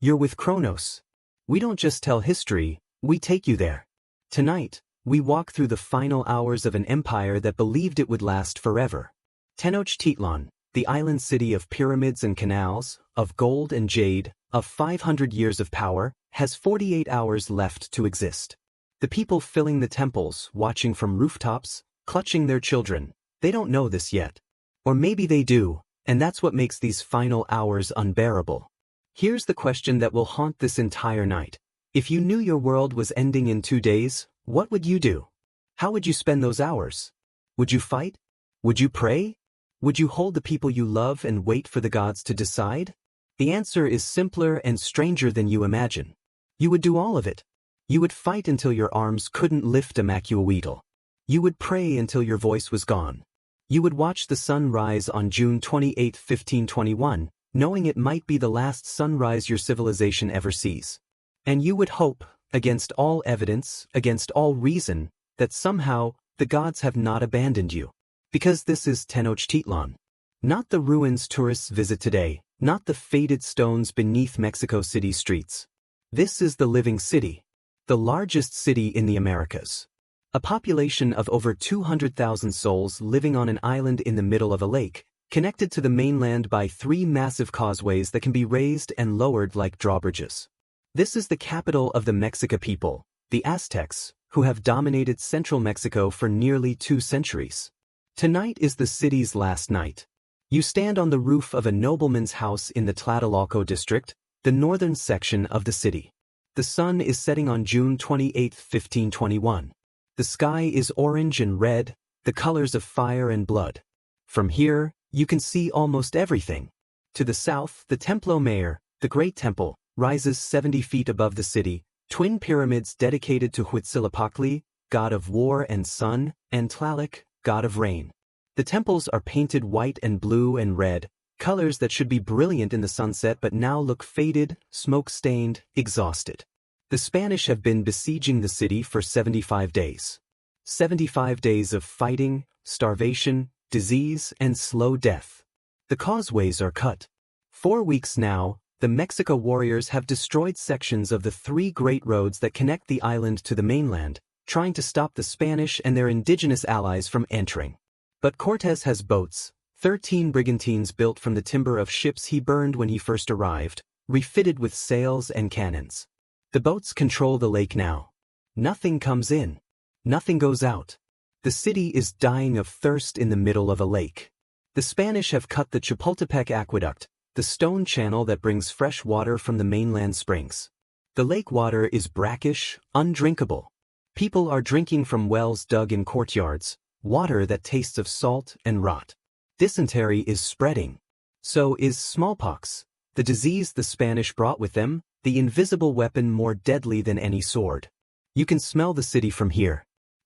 You're with CHRONOS. We don't just tell history, we take you there. Tonight, we walk through the final hours of an empire that believed it would last forever. Tenochtitlán, the island city of pyramids and canals, of gold and jade, of 500 years of power, has 48 hours left to exist. The people filling the temples, watching from rooftops, clutching their children, they don't know this yet. Or maybe they do, and that's what makes these final hours unbearable. Here's the question that will haunt this entire night. If you knew your world was ending in 2 days, what would you do? How would you spend those hours? Would you fight? Would you pray? Would you hold the people you love and wait for the gods to decide? The answer is simpler and stranger than you imagine. You would do all of it. You would fight until your arms couldn't lift a aqueduct. You would pray until your voice was gone. You would watch the sun rise on June 28, 1521, knowing it might be the last sunrise your civilization ever sees. And you would hope, against all evidence, against all reason, that somehow, the gods have not abandoned you. Because this is Tenochtitlán. Not the ruins tourists visit today, not the faded stones beneath Mexico City streets. This is the living city. The largest city in the Americas. A population of over 200,000 souls living on an island in the middle of a lake, connected to the mainland by 3 massive causeways that can be raised and lowered like drawbridges. This is the capital of the Mexica people, the Aztecs, who have dominated central Mexico for nearly 2 centuries. Tonight is the city's last night. You stand on the roof of a nobleman's house in the Tlatelolco district, the northern section of the city. The sun is setting on June 28, 1521. The sky is orange and red, the colors of fire and blood. From here, you can see almost everything. To the south, the Templo Mayor, the Great Temple, rises 70 feet above the city, twin pyramids dedicated to Huitzilopochtli, god of war and sun, and Tlaloc, god of rain. The temples are painted white and blue and red, colors that should be brilliant in the sunset but now look faded, smoke-stained, exhausted. The Spanish have been besieging the city for 75 days. 75 days of fighting, starvation, disease, and slow death. The causeways are cut. 4 weeks now, the Mexico warriors have destroyed sections of the 3 great roads that connect the island to the mainland, trying to stop the Spanish and their indigenous allies from entering. But Cortés has boats, 13 brigantines built from the timber of ships he burned when he first arrived, refitted with sails and cannons. The boats control the lake now. Nothing comes in. Nothing goes out. The city is dying of thirst in the middle of a lake. The Spanish have cut the Chapultepec aqueduct, the stone channel that brings fresh water from the mainland springs. The lake water is brackish, undrinkable. People are drinking from wells dug in courtyards, water that tastes of salt and rot. Dysentery is spreading. So is smallpox, the disease the Spanish brought with them, the invisible weapon more deadly than any sword. You can smell the city from here.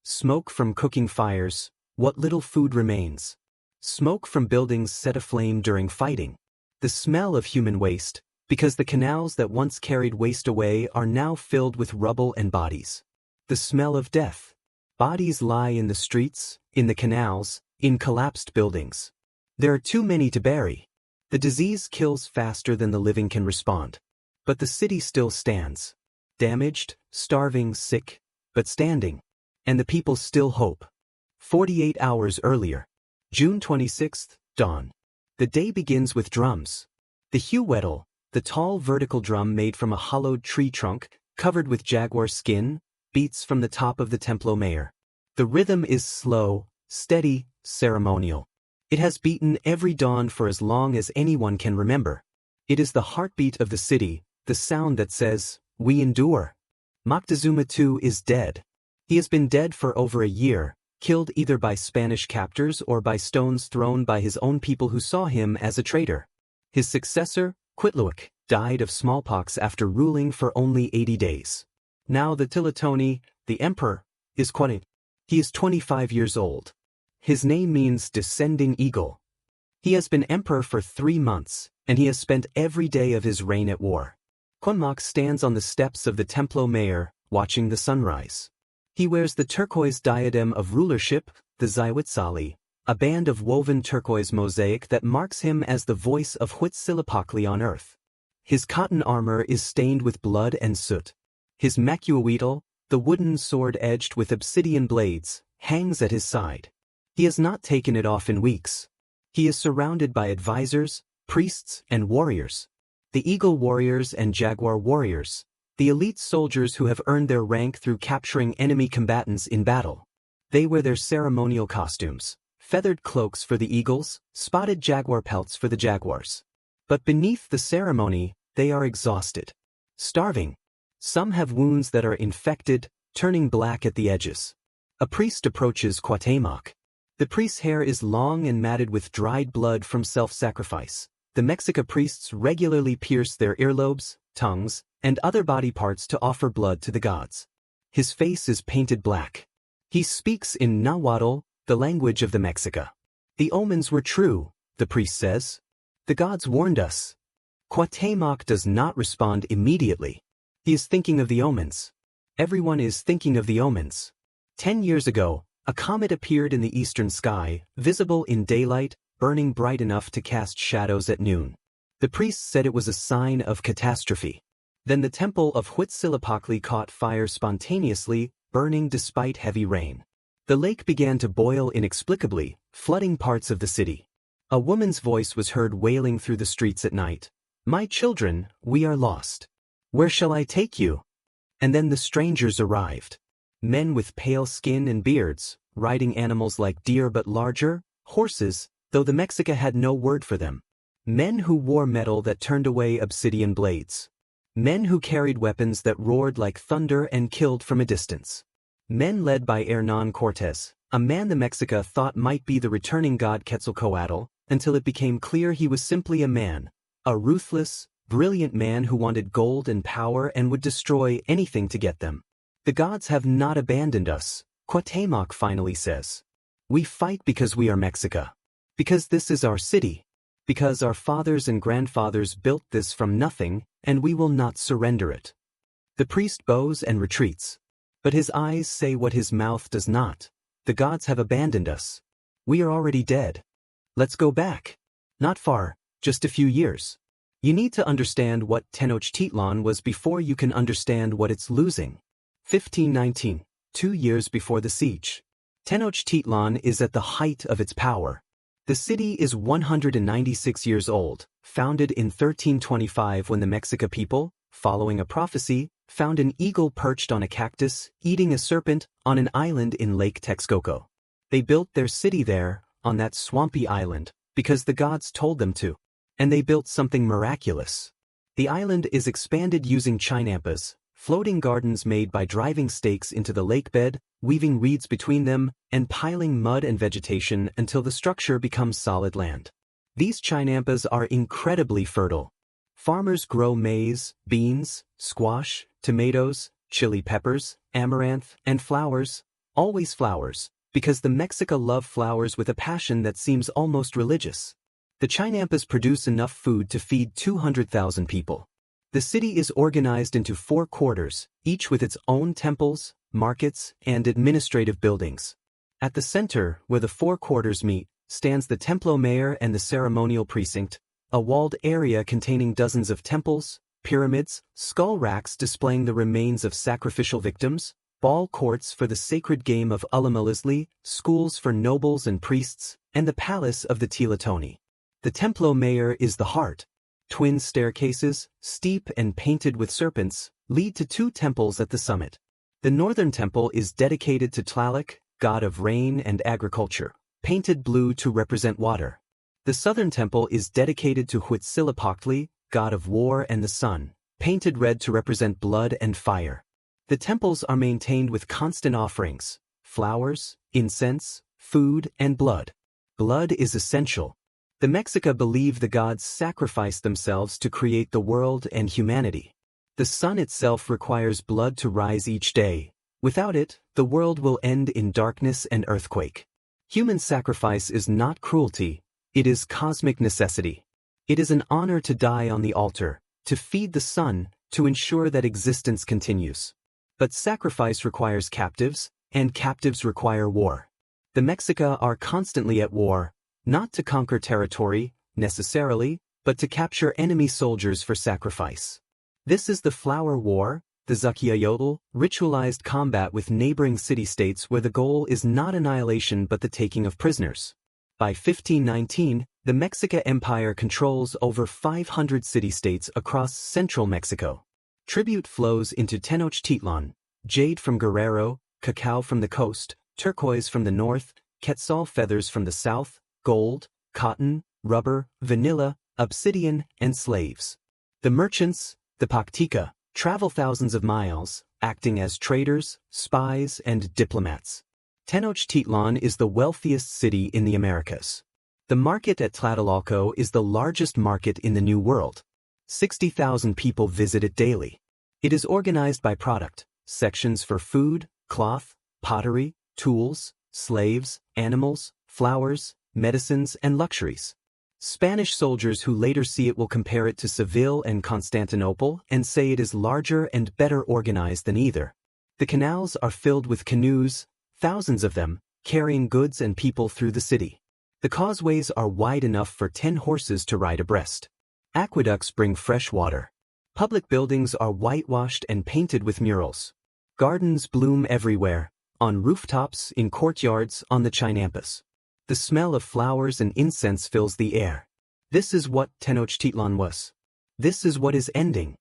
Smoke from cooking fires, what little food remains. Smoke from buildings set aflame during fighting. The smell of human waste, because the canals that once carried waste away are now filled with rubble and bodies. The smell of death. Bodies lie in the streets, in the canals, in collapsed buildings. There are too many to bury. The disease kills faster than the living can respond. But the city still stands. Damaged, starving, sick, but standing. And the people still hope. 48 hours earlier. June 26th, dawn. The day begins with drums. The huetl, the tall vertical drum made from a hollowed tree trunk, covered with jaguar skin, beats from the top of the Templo Mayor. The rhythm is slow, steady, ceremonial. It has beaten every dawn for as long as anyone can remember. It is the heartbeat of the city, the sound that says, "We endure." Moctezuma II is dead. He has been dead for over a year, killed either by Spanish captors or by stones thrown by his own people who saw him as a traitor. His successor, Cuauhtémoc, died of smallpox after ruling for only 80 days. Now the Tlatoani, the emperor, is Cuauhtémoc. He is 25 years old. His name means descending eagle. He has been emperor for 3 months, and he has spent every day of his reign at war. Cuauhtémoc stands on the steps of the Templo Mayor, watching the sunrise. He wears the turquoise diadem of rulership, the Xihuitzali, a band of woven turquoise mosaic that marks him as the voice of Huitzilopochtli on earth. His cotton armor is stained with blood and soot. His macuahuitl, the wooden sword edged with obsidian blades, hangs at his side. He has not taken it off in weeks. He is surrounded by advisors, priests, and warriors. The Eagle warriors and Jaguar warriors, the elite soldiers who have earned their rank through capturing enemy combatants in battle. They wear their ceremonial costumes, feathered cloaks for the eagles, spotted jaguar pelts for the jaguars. But beneath the ceremony, they are exhausted, starving. Some have wounds that are infected, turning black at the edges. A priest approaches Cuauhtémoc. The priest's hair is long and matted with dried blood from self-sacrifice. The Mexica priests regularly pierce their earlobes, tongues, and other body parts to offer blood to the gods. His face is painted black. He speaks in Nahuatl, the language of the Mexica. The omens were true, the priest says. The gods warned us. Cuauhtémoc does not respond immediately. He is thinking of the omens. Everyone is thinking of the omens. 10 years ago, a comet appeared in the eastern sky, visible in daylight, burning bright enough to cast shadows at noon. The priests said it was a sign of catastrophe. Then the temple of Huitzilopochtli caught fire spontaneously, burning despite heavy rain. The lake began to boil inexplicably, flooding parts of the city. A woman's voice was heard wailing through the streets at night. "My children, we are lost. Where shall I take you?" And then the strangers arrived. Men with pale skin and beards, riding animals like deer but larger, horses, though the Mexica had no word for them. Men who wore metal that turned away obsidian blades. Men who carried weapons that roared like thunder and killed from a distance. Men led by Hernán Cortés, a man the Mexica thought might be the returning god Quetzalcoatl, until it became clear he was simply a man, a ruthless, brilliant man who wanted gold and power and would destroy anything to get them. The gods have not abandoned us, Cuauhtémoc finally says. We fight because we are Mexica. Because this is our city. Because our fathers and grandfathers built this from nothing, and we will not surrender it. The priest bows and retreats. But his eyes say what his mouth does not. The gods have abandoned us. We are already dead. Let's go back. Not far, just a few years. You need to understand what Tenochtitlan was before you can understand what it's losing. 1519, 2 years before the siege. Tenochtitlan is at the height of its power. The city is 196 years old, founded in 1325 when the Mexica people, following a prophecy, found an eagle perched on a cactus, eating a serpent, on an island in Lake Texcoco. They built their city there, on that swampy island, because the gods told them to. And they built something miraculous. The island is expanded using chinampas, floating gardens made by driving stakes into the lake bed, weaving reeds between them, and piling mud and vegetation until the structure becomes solid land. These chinampas are incredibly fertile. Farmers grow maize, beans, squash, tomatoes, chili peppers, amaranth, and flowers, always flowers, because the Mexica love flowers with a passion that seems almost religious. The chinampas produce enough food to feed 200,000 people. The city is organized into 4 quarters, each with its own temples, markets, and administrative buildings. At the center, where the 4 quarters meet, stands the Templo Mayor and the ceremonial precinct, a walled area containing dozens of temples, pyramids, skull racks displaying the remains of sacrificial victims, ball courts for the sacred game of Ulamalisli, schools for nobles and priests, and the palace of the Tlahtoni. The Templo Mayor is the heart. Twin staircases, steep and painted with serpents, lead to 2 temples at the summit. The northern temple is dedicated to Tlaloc, god of rain and agriculture, painted blue to represent water. The southern temple is dedicated to Huitzilopochtli, god of war and the sun, painted red to represent blood and fire. The temples are maintained with constant offerings, flowers, incense, food, and blood. Blood is essential. The Mexica believe the gods sacrifice themselves to create the world and humanity. The sun itself requires blood to rise each day. Without it, the world will end in darkness and earthquake. Human sacrifice is not cruelty, it is cosmic necessity. It is an honor to die on the altar, to feed the sun, to ensure that existence continues. But sacrifice requires captives, and captives require war. The Mexica are constantly at war, not to conquer territory, necessarily, but to capture enemy soldiers for sacrifice. This is the Flower War, the Zakiayotl, ritualized combat with neighboring city-states where the goal is not annihilation but the taking of prisoners. By 1519, the Mexica Empire controls over 500 city-states across central Mexico. Tribute flows into Tenochtitlan, jade from Guerrero, cacao from the coast, turquoise from the north, quetzal feathers from the south, gold, cotton, rubber, vanilla, obsidian, and slaves. The merchants, the Paktika, travel thousands of miles, acting as traders, spies, and diplomats. Tenochtitlan is the wealthiest city in the Americas. The market at Tlatelolco is the largest market in the New World. 60,000 people visit it daily. It is organized by product, sections for food, cloth, pottery, tools, slaves, animals, flowers, medicines, and luxuries. Spanish soldiers who later see it will compare it to Seville and Constantinople and say it is larger and better organized than either. The canals are filled with canoes, thousands of them, carrying goods and people through the city. The causeways are wide enough for 10 horses to ride abreast. Aqueducts bring fresh water. Public buildings are whitewashed and painted with murals. Gardens bloom everywhere, on rooftops, in courtyards, on the Chinampas. The smell of flowers and incense fills the air. This is what Tenochtitlan was. This is what is ending.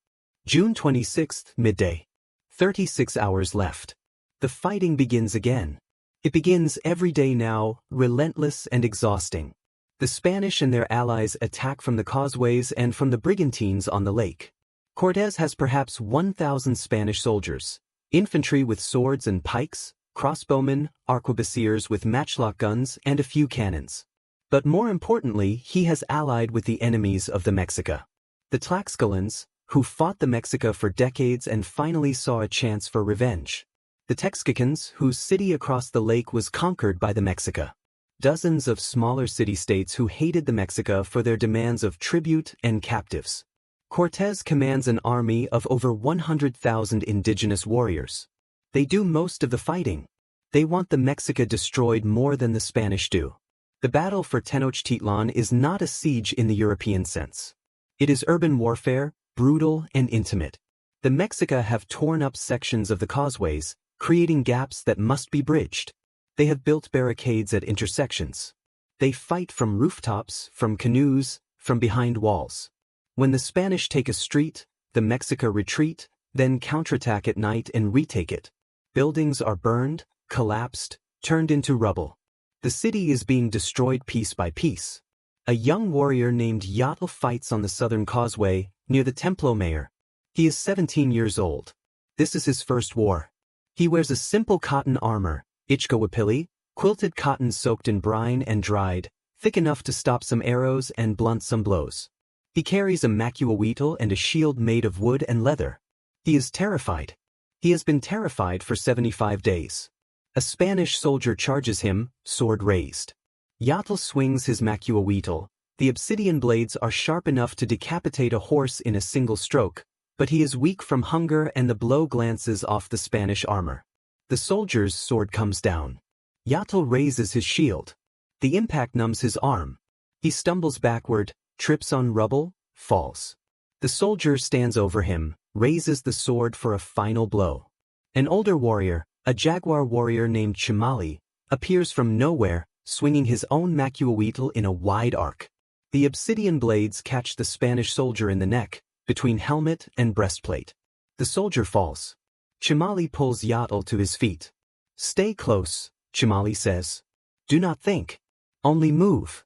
June 26th, midday. 36 hours left. The fighting begins again. It begins every day now, relentless and exhausting. The Spanish and their allies attack from the causeways and from the brigantines on the lake. Cortés has perhaps 1,000 Spanish soldiers, infantry with swords and pikes, crossbowmen, arquebusiers with matchlock guns, and a few cannons. But more importantly, he has allied with the enemies of the Mexica. The Tlaxcalans, who fought the Mexica for decades and finally saw a chance for revenge. The Texcacans, whose city across the lake was conquered by the Mexica. Dozens of smaller city-states who hated the Mexica for their demands of tribute and captives. Cortés commands an army of over 100,000 indigenous warriors. They do most of the fighting. They want the Mexica destroyed more than the Spanish do. The battle for Tenochtitlan is not a siege in the European sense. It is urban warfare, brutal and intimate. The Mexica have torn up sections of the causeways, creating gaps that must be bridged. They have built barricades at intersections. They fight from rooftops, from canoes, from behind walls. When the Spanish take a street, the Mexica retreat, then counterattack at night and retake it. Buildings are burned, collapsed, turned into rubble. The city is being destroyed piece by piece. A young warrior named Yatl fights on the southern causeway, near the Templo Mayor. He is 17 years old. This is his first war. He wears a simple cotton armor, ichkawapili, quilted cotton soaked in brine and dried, thick enough to stop some arrows and blunt some blows. He carries a macuahuitl and a shield made of wood and leather. He is terrified. He has been terrified for 75 days. A Spanish soldier charges him, sword raised. Yatl swings his macuahuitl. The obsidian blades are sharp enough to decapitate a horse in a single stroke, but he is weak from hunger and the blow glances off the Spanish armor. The soldier's sword comes down. Yatl raises his shield. The impact numbs his arm. He stumbles backward, trips on rubble, falls. The soldier stands over him, raises the sword for a final blow. An older warrior, a jaguar warrior named Chimali, appears from nowhere, swinging his own macuahuitl in a wide arc. The obsidian blades catch the Spanish soldier in the neck, between helmet and breastplate. The soldier falls. Chimali pulls Yatl to his feet. "Stay close," Chimali says. "Do not think. Only move."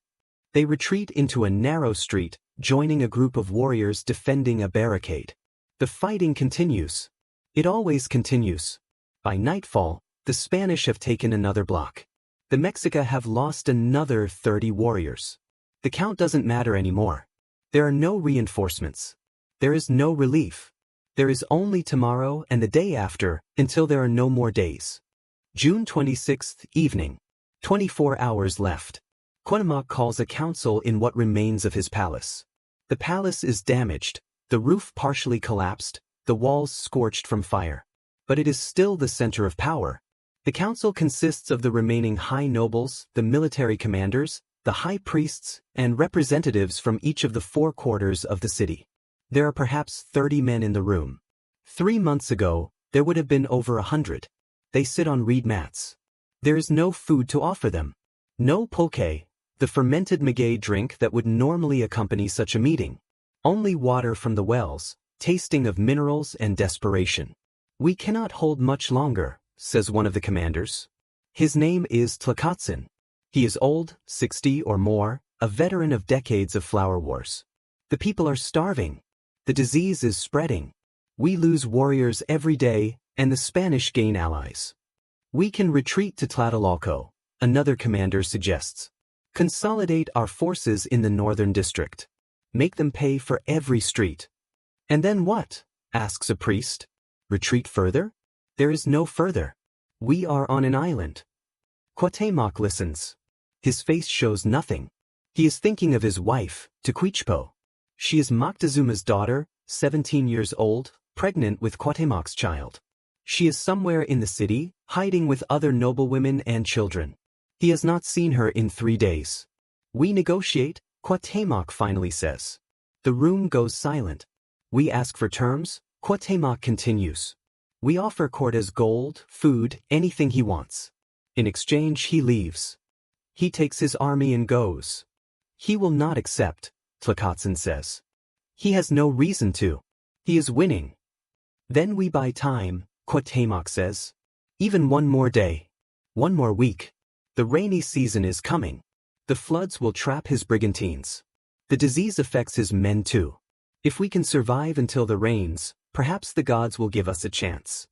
They retreat into a narrow street, joining a group of warriors defending a barricade. The fighting continues. It always continues. By nightfall, the Spanish have taken another block. The Mexica have lost another 30 warriors. The count doesn't matter anymore. There are no reinforcements. There is no relief. There is only tomorrow and the day after, until there are no more days. June 26th, evening. 24 hours left. Cuauhtémoc calls a council in what remains of his palace. The palace is damaged, the roof partially collapsed, the walls scorched from fire. But it is still the center of power. The council consists of the remaining high nobles, the military commanders, the high priests, and representatives from each of the 4 quarters of the city. There are perhaps 30 men in the room. 3 months ago, there would have been over 100. They sit on reed mats. There is no food to offer them. No pulque, the fermented maguey drink that would normally accompany such a meeting. Only water from the wells, tasting of minerals and desperation. "We cannot hold much longer," says one of the commanders. His name is Tenochtitlán. He is old, 60 or more, a veteran of decades of flower wars. "The people are starving. The disease is spreading. We lose warriors every day, and the Spanish gain allies. We can retreat to Tlatelolco," another commander suggests. "Consolidate our forces in the northern district. Make them pay for every street." "And then what?" asks a priest. "Retreat further? There is no further. We are on an island." Cuauhtémoc listens. His face shows nothing. He is thinking of his wife, Tenochtitlan. She is Moctezuma's daughter, 17 years old, pregnant with Cuauhtémoc's child. She is somewhere in the city, hiding with other noblewomen and children. He has not seen her in 3 days. "We negotiate," Cuauhtémoc finally says. The room goes silent. "We ask for terms," Cuauhtémoc continues. "We offer Cortés gold, food, anything he wants. In exchange he leaves. He takes his army and goes." "He will not accept," Tenochtitlán says. "He has no reason to. He is winning." "Then we buy time," Cuauhtémoc says. "Even one more day. One more week. The rainy season is coming. The floods will trap his brigantines. The disease affects his men too. If we can survive until the rains, perhaps the gods will give us a chance."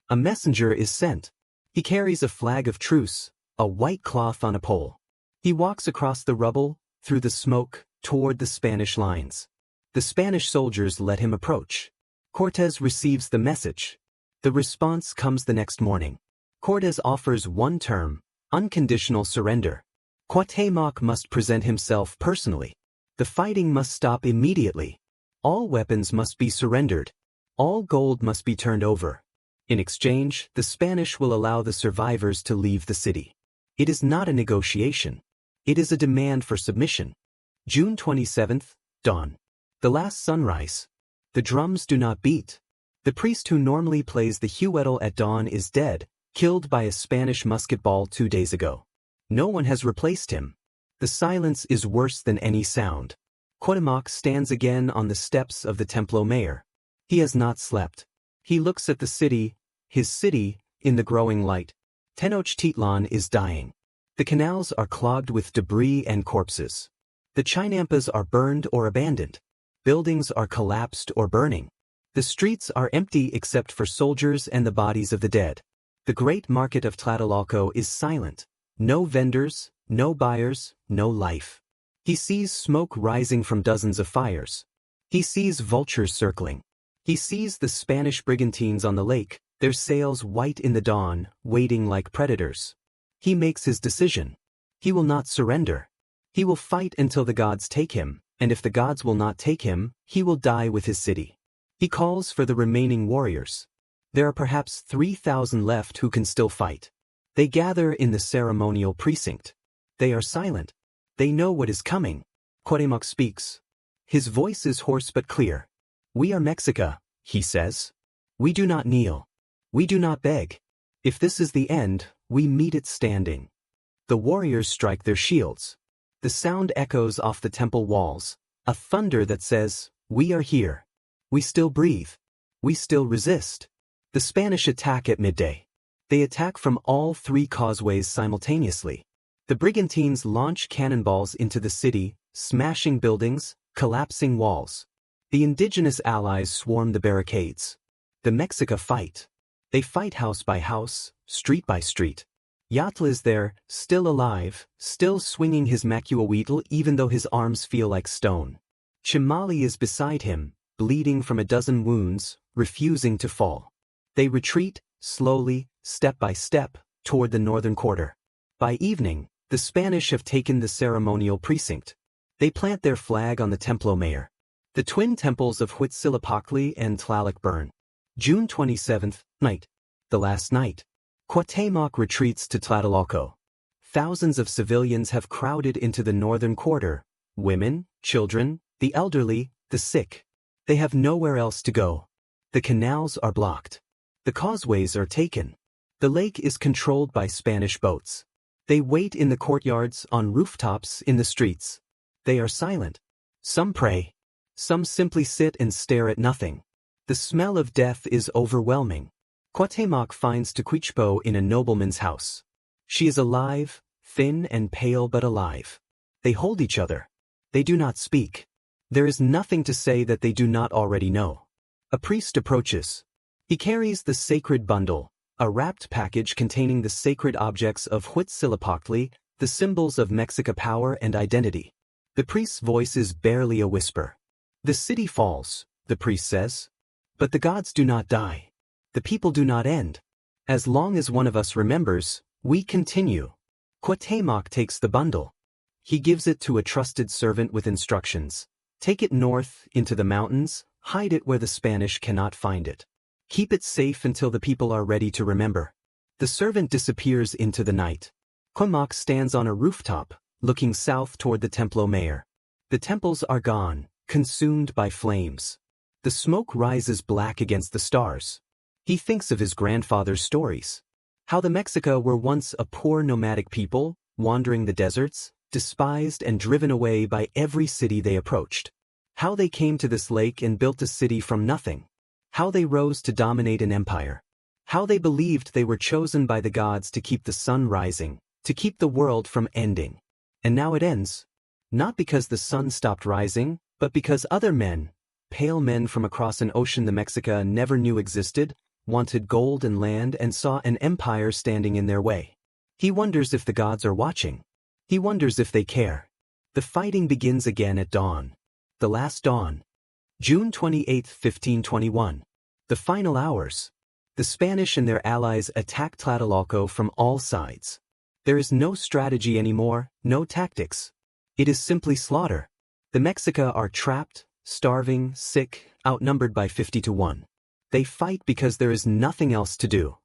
A messenger is sent. He carries a flag of truce, a white cloth on a pole. He walks across the rubble, through the smoke, toward the Spanish lines. The Spanish soldiers let him approach. Cortés receives the message. The response comes the next morning. Cortés offers one term: unconditional surrender. Cuauhtémoc must present himself personally. The fighting must stop immediately. All weapons must be surrendered. All gold must be turned over. In exchange, the Spanish will allow the survivors to leave the city. It is not a negotiation. It is a demand for submission. June 27th, dawn. The last sunrise. The drums do not beat. The priest who normally plays the huedel at dawn is dead, killed by a Spanish musket ball 2 days ago. No one has replaced him. The silence is worse than any sound. Cuauhtémoc stands again on the steps of the Templo Mayor. He has not slept. He looks at the city, his city, in the growing light. Tenochtitlan is dying. The canals are clogged with debris and corpses. The chinampas are burned or abandoned. Buildings are collapsed or burning. The streets are empty except for soldiers and the bodies of the dead. The great market of Tlatelolco is silent. No vendors, no buyers, no life. He sees smoke rising from dozens of fires. He sees vultures circling. He sees the Spanish brigantines on the lake, their sails white in the dawn, waiting like predators. He makes his decision. He will not surrender. He will fight until the gods take him, and if the gods will not take him, he will die with his city. He calls for the remaining warriors. There are perhaps 3,000 left who can still fight. They gather in the ceremonial precinct. They are silent. They know what is coming. Cuauhtémoc speaks. His voice is hoarse but clear. "We are Mexica," he says. "We do not kneel. We do not beg. If this is the end, we meet it standing." The warriors strike their shields. The sound echoes off the temple walls, a thunder that says, "We are here. We still breathe. We still resist." The Spanish attack at midday. They attack from all 3 causeways simultaneously. The brigantines launch cannonballs into the city, smashing buildings, collapsing walls. The indigenous allies swarm the barricades. The Mexica fight. They fight house by house, street by street. Yatl is there, still alive, still swinging his macuahuitl even though his arms feel like stone. Chimali is beside him, bleeding from a dozen wounds, refusing to fall. They retreat, slowly, step by step, toward the northern quarter. By evening, the Spanish have taken the ceremonial precinct. They plant their flag on the Templo Mayor. The twin temples of Huitzilopochtli and Tlaloc burn. June 27th, night. The last night. Cuauhtémoc retreats to Tlatelolco. Thousands of civilians have crowded into the northern quarter, women, children, the elderly, the sick. They have nowhere else to go. The canals are blocked. The causeways are taken. The lake is controlled by Spanish boats. They wait in the courtyards, on rooftops, in the streets. They are silent. Some pray. Some simply sit and stare at nothing. The smell of death is overwhelming. Cuauhtémoc finds Tenochtitlán in a nobleman's house. She is alive, thin and pale but alive. They hold each other. They do not speak. There is nothing to say that they do not already know. A priest approaches. He carries the sacred bundle, a wrapped package containing the sacred objects of Huitzilopochtli, the symbols of Mexica power and identity. The priest's voice is barely a whisper. The city falls, the priest says. But the gods do not die. The people do not end. As long as one of us remembers, we continue. Cuauhtémoc takes the bundle. He gives it to a trusted servant with instructions. Take it north, into the mountains, hide it where the Spanish cannot find it. Keep it safe until the people are ready to remember. The servant disappears into the night. Cuauhtémoc stands on a rooftop, looking south toward the Templo Mayor. The temples are gone, consumed by flames. The smoke rises black against the stars. He thinks of his grandfather's stories. How the Mexica were once a poor nomadic people, wandering the deserts, despised and driven away by every city they approached. How they came to this lake and built a city from nothing. How they rose to dominate an empire. How they believed they were chosen by the gods to keep the sun rising, to keep the world from ending. And now it ends. Not because the sun stopped rising, but because other men, pale men from across an ocean the Mexica never knew existed, wanted gold and land and saw an empire standing in their way. He wonders if the gods are watching. He wonders if they care. The fighting begins again at dawn. The last dawn. June 28, 1521. The final hours. The Spanish and their allies attack Tlatelolco from all sides. There is no strategy anymore, no tactics. It is simply slaughter. The Mexica are trapped, starving, sick, outnumbered by 50-1. They fight because there is nothing else to do.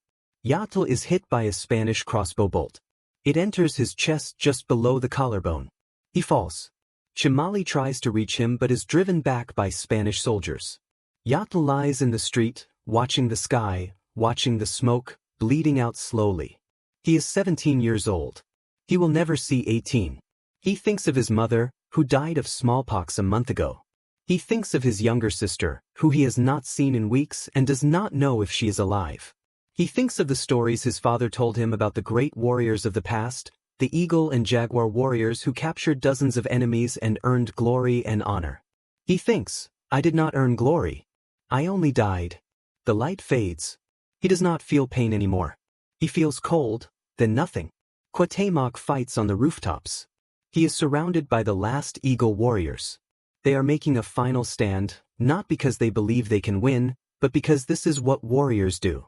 Yatl is hit by a Spanish crossbow bolt. It enters his chest just below the collarbone. He falls. Chimali tries to reach him but is driven back by Spanish soldiers. Yatl lies in the street, watching the sky, watching the smoke, bleeding out slowly. He is 17 years old. He will never see 18. He thinks of his mother, who died of smallpox a month ago. He thinks of his younger sister, who he has not seen in weeks and does not know if she is alive. He thinks of the stories his father told him about the great warriors of the past, the Eagle and Jaguar warriors who captured dozens of enemies and earned glory and honor. He thinks, I did not earn glory. I only died. The light fades. He does not feel pain anymore. He feels cold, then nothing. Cuauhtémoc fights on the rooftops. He is surrounded by the last Eagle warriors. They are making a final stand, not because they believe they can win, but because this is what warriors do.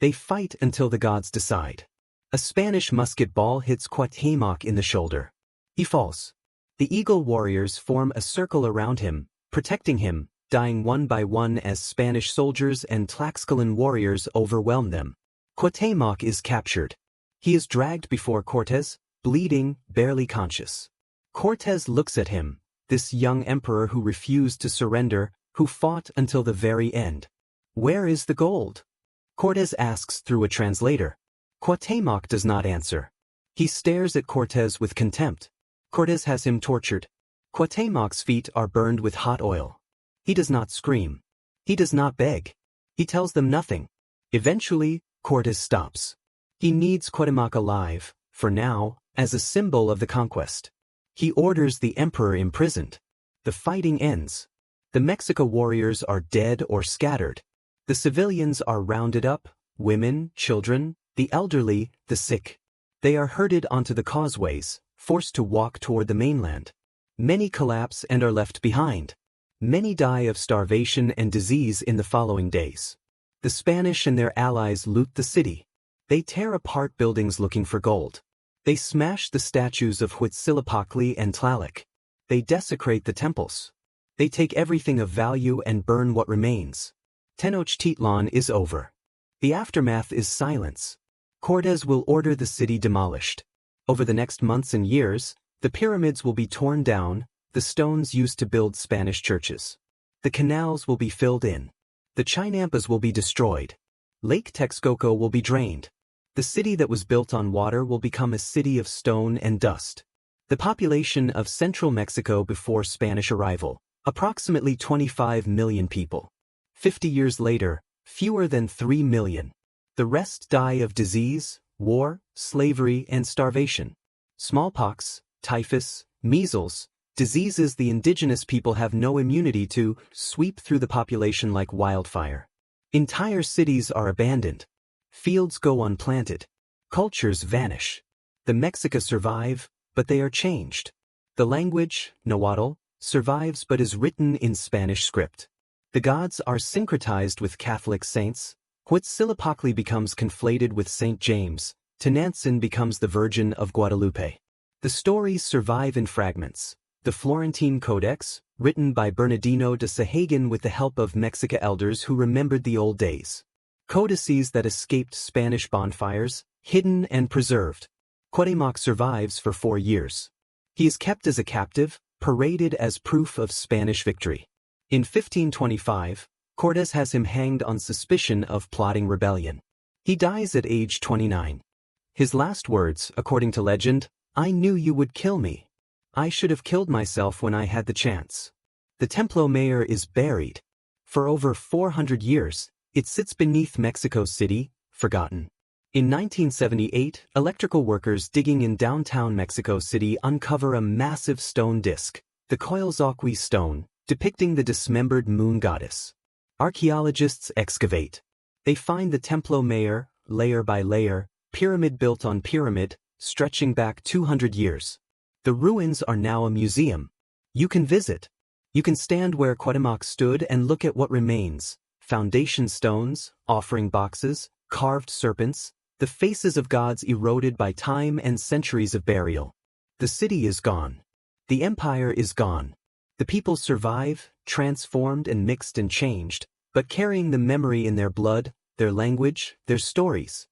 They fight until the gods decide. A Spanish musket ball hits Cuauhtémoc in the shoulder. He falls. The Eagle warriors form a circle around him, protecting him, dying one by one as Spanish soldiers and Tlaxcalan warriors overwhelm them. Cuauhtémoc is captured. He is dragged before Cortés, bleeding, barely conscious. Cortés looks at him, this young emperor who refused to surrender, who fought until the very end. Where is the gold? Cortés asks through a translator. Cuauhtémoc does not answer. He stares at Cortés with contempt. Cortés has him tortured. Cuauhtémoc's feet are burned with hot oil. He does not scream. He does not beg. He tells them nothing. Eventually, Cortés stops. He needs Cuauhtémoc alive, for now, as a symbol of the conquest. He orders the emperor imprisoned. The fighting ends. The Mexica warriors are dead or scattered. The civilians are rounded up, women, children, the elderly, the sick. They are herded onto the causeways, forced to walk toward the mainland. Many collapse and are left behind. Many die of starvation and disease in the following days. The Spanish and their allies loot the city. They tear apart buildings looking for gold. They smash the statues of Huitzilopochtli and Tlaloc. They desecrate the temples. They take everything of value and burn what remains. Tenochtitlan is over. The aftermath is silence. Cortés will order the city demolished. Over the next months and years, the pyramids will be torn down, the stones used to build Spanish churches. The canals will be filled in. The chinampas will be destroyed. Lake Texcoco will be drained. The city that was built on water will become a city of stone and dust. The population of central Mexico before Spanish arrival, approximately 25 million people. 50 years later, fewer than 3 million. The rest die of disease, war, slavery, and starvation. Smallpox, typhus, measles, diseases the indigenous people have no immunity to, sweep through the population like wildfire. Entire cities are abandoned. Fields go unplanted. Cultures vanish. The Mexica survive, but they are changed. The language, Nahuatl, survives but is written in Spanish script. The gods are syncretized with Catholic saints. Huitzilopochtli becomes conflated with St. James. Tenantzin becomes the Virgin of Guadalupe. The stories survive in fragments. The Florentine Codex, written by Bernardino de Sahagun with the help of Mexica elders who remembered the old days. Codices that escaped Spanish bonfires, hidden and preserved. Cuauhtémoc survives for 4 years. He is kept as a captive, paraded as proof of Spanish victory. In 1525, Cortés has him hanged on suspicion of plotting rebellion. He dies at age 29. His last words, according to legend, "I knew you would kill me. I should have killed myself when I had the chance." The Templo Mayor is buried. For over 400 years, it sits beneath Mexico City, forgotten. In 1978, electrical workers digging in downtown Mexico City uncover a massive stone disc, the Coilzocui stone, depicting the dismembered moon goddess. Archaeologists excavate. They find the Templo Mayor, layer by layer, pyramid built on pyramid, stretching back 200 years. The ruins are now a museum. You can visit. You can stand where Cuauhtémoc stood and look at what remains: foundation stones, offering boxes, carved serpents, the faces of gods eroded by time and centuries of burial. The city is gone. The empire is gone. The people survive, transformed and mixed and changed, but carrying the memory in their blood, their language, their stories.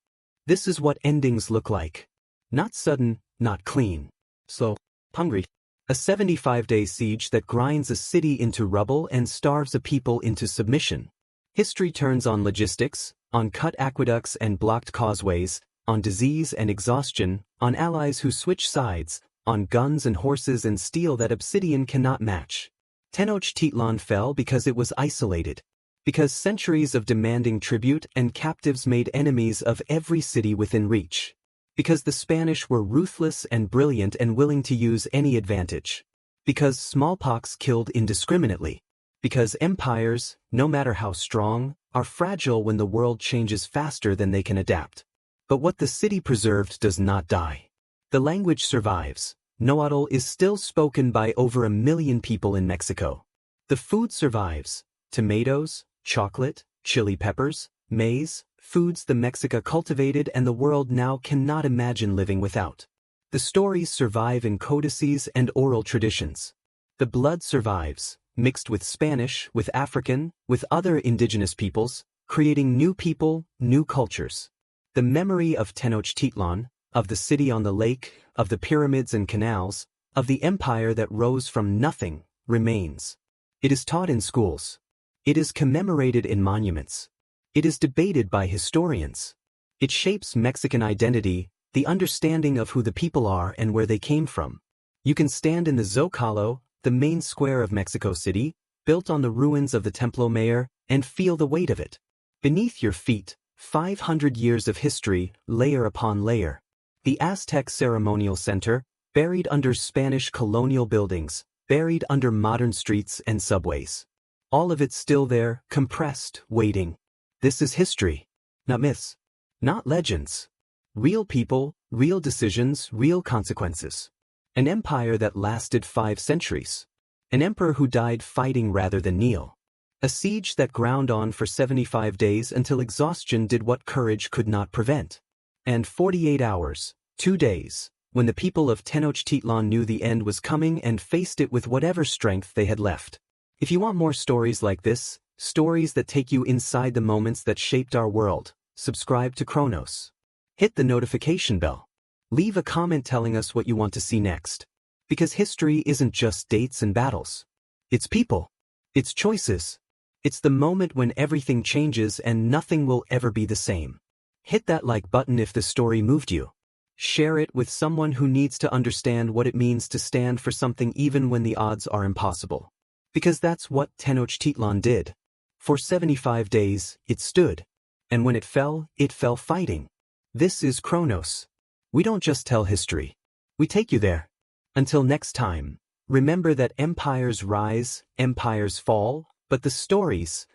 This is what endings look like. Not sudden, not clean. Slow, hungry. A 75-day siege that grinds a city into rubble and starves a people into submission. History turns on logistics, on cut aqueducts and blocked causeways, on disease and exhaustion, on allies who switch sides, on guns and horses and steel that obsidian cannot match. Tenochtitlan fell because it was isolated. Because centuries of demanding tribute and captives made enemies of every city within reach. Because the Spanish were ruthless and brilliant and willing to use any advantage. Because smallpox killed indiscriminately. Because empires, no matter how strong, are fragile when the world changes faster than they can adapt. But what the city preserved does not die. The language survives. Nahuatl is still spoken by over 1 million people in Mexico. The food survives. Tomatoes, chocolate, chili peppers, maize, foods the Mexica cultivated and the world now cannot imagine living without. The stories survive in codices and oral traditions. The blood survives, mixed with Spanish, with African, with other indigenous peoples, creating new people, new cultures. The memory of Tenochtitlan, of the city on the lake, of the pyramids and canals, of the empire that rose from nothing, remains. It is taught in schools. It is commemorated in monuments. It is debated by historians. It shapes Mexican identity, the understanding of who the people are and where they came from. You can stand in the Zocalo, the main square of Mexico City, built on the ruins of the Templo Mayor, and feel the weight of it. Beneath your feet, 500 years of history, layer upon layer. The Aztec Ceremonial Center, buried under Spanish colonial buildings, buried under modern streets and subways. All of it still there, compressed, waiting. This is history. Not myths. Not legends. Real people, real decisions, real consequences. An empire that lasted 5 centuries. An emperor who died fighting rather than kneel. A siege that ground on for 75 days until exhaustion did what courage could not prevent. And 48 hours, 2 days, when the people of Tenochtitlan knew the end was coming and faced it with whatever strength they had left. If you want more stories like this, stories that take you inside the moments that shaped our world, subscribe to CHRONOS. Hit the notification bell. Leave a comment telling us what you want to see next. Because history isn't just dates and battles. It's people. It's choices. It's the moment when everything changes and nothing will ever be the same. Hit that like button if the story moved you. Share it with someone who needs to understand what it means to stand for something even when the odds are impossible. Because that's what Tenochtitlan did. For 75 days, it stood. And when it fell fighting. This is CHRONOS. We don't just tell history. We take you there. Until next time, remember that empires rise, empires fall, but the stories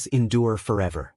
endure forever.